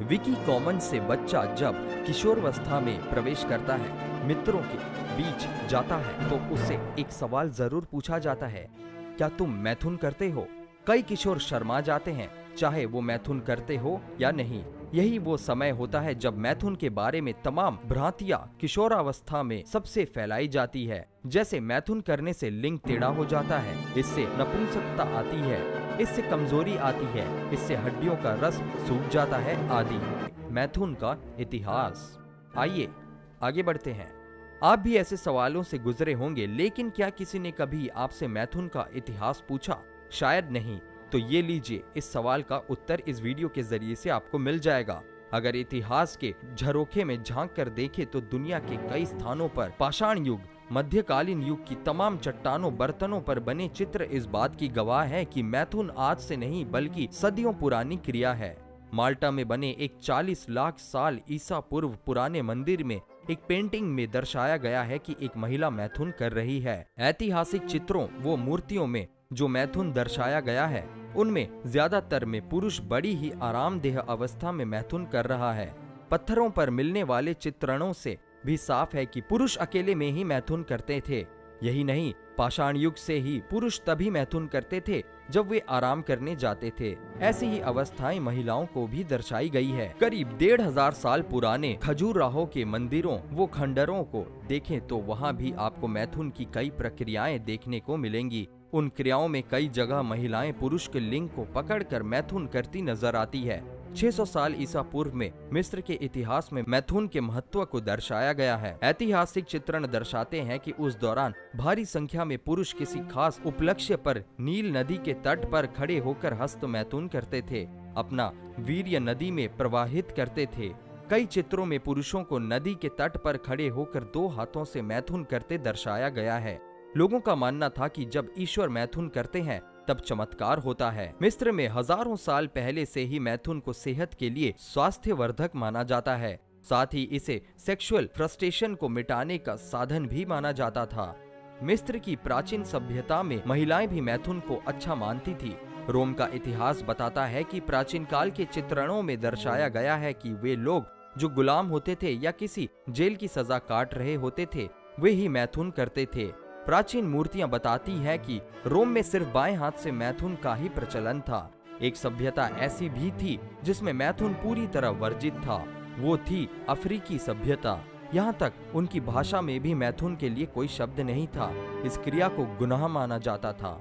Vicky common से बच्चा जब किशोरावस्था में प्रवेश करता है, मित्रों के बीच जाता है तो उससे एक सवाल जरूर पूछा जाता है, क्या तुम मैथुन करते हो? कई किशोर शर्मा जाते हैं, चाहे वो मैथुन करते हो या नहीं। यही वो समय होता है जब मैथुन के बारे में तमाम भ्रांतियां किशोरावस्था में सबसे फैलाई जाती है। जैसे मैथुन करने से लिंग टेढ़ा हो जाता है, इससे नपुंसकता आती है, इससे कमजोरी आती है, इससे हड्डियों का रस सूख जाता है आदि। मैथुन का इतिहास। आइए आगे बढ़ते हैं। आप भी ऐसे सवालों से गुजरे होंगे, लेकिन क्या किसी ने कभी आपसे मैथुन का इतिहास पूछा? शायद नहीं। तो ये लीजिए, इस सवाल का उत्तर इस वीडियो के जरिए से आपको मिल जाएगा। अगर इतिहास के झरोखे में झांक कर देखें तो दुनिया के कई स्थानों पर पाषाण युग, मध्यकालीन युग की तमाम चट्टानों बर्तनों पर बने चित्र इस बात की गवाह है कि मैथुन आज से नहीं बल्कि सदियों पुरानी क्रिया है। माल्टा में बने एक 40 लाख साल ईसा पूर्व पुराने मंदिर में एक पेंटिंग में दर्शाया गया है कि एक महिला मैथुन कर रही है। ऐतिहासिक चित्रों वो मूर्तियों में जो मैथुन दर्शाया गया है, उनमें ज्यादातर में पुरुष बड़ी ही आरामदेह अवस्था में मैथुन कर रहा है। पत्थरों पर मिलने वाले चित्रणों से भी साफ है कि पुरुष अकेले में ही मैथुन करते थे। यही नहीं, पाषाण युग से ही पुरुष तभी मैथुन करते थे जब वे आराम करने जाते थे। ऐसी ही अवस्थाएं महिलाओं को भी दर्शाई गई है। करीब 1500 साल पुराने खजुराहो के मंदिरों वो खंडरों को देखें तो वहाँ भी आपको मैथुन की कई प्रक्रियाएं देखने को मिलेंगी। उन क्रियाओं में कई जगह महिलाएं पुरुष के लिंग को पकड़कर मैथुन करती नजर आती है। 600 साल ईसा पूर्व में मिस्र के इतिहास में मैथुन के महत्व को दर्शाया गया है। ऐतिहासिक चित्रण दर्शाते हैं कि उस दौरान भारी संख्या में पुरुष किसी खास उपलक्ष्य पर नील नदी के तट पर खड़े होकर हस्त मैथुन करते थे, अपना वीर्य नदी में प्रवाहित करते थे। कई चित्रों में पुरुषों को नदी के तट पर खड़े होकर 2 हाथों से मैथुन करते दर्शाया गया है। लोगों का मानना था कि जब ईश्वर मैथुन करते हैं तब चमत्कार होता है। मिस्र में हजारों साल पहले से ही मैथुन को सेहत के लिए स्वास्थ्यवर्धक माना जाता है। साथ ही इसे सेक्सुअल फ्रस्ट्रेशन को मिटाने का साधन भी माना जाता था। मिस्र की प्राचीन सभ्यता में महिलाएं भी मैथुन को अच्छा मानती थी। रोम का इतिहास बताता है कि प्राचीन काल के चित्रणों में दर्शाया गया है कि वे लोग जो गुलाम होते थे या किसी जेल की सजा काट रहे होते थे, वे ही मैथुन करते थे। प्राचीन मूर्तियां बताती है कि रोम में सिर्फ बाएं हाथ से मैथुन का ही प्रचलन था। एक सभ्यता ऐसी भी थी जिसमें मैथुन पूरी तरह वर्जित था, वो थी अफ्रीकी सभ्यता। यहाँ तक उनकी भाषा में भी मैथुन के लिए कोई शब्द नहीं था। इस क्रिया को गुनाह माना जाता था।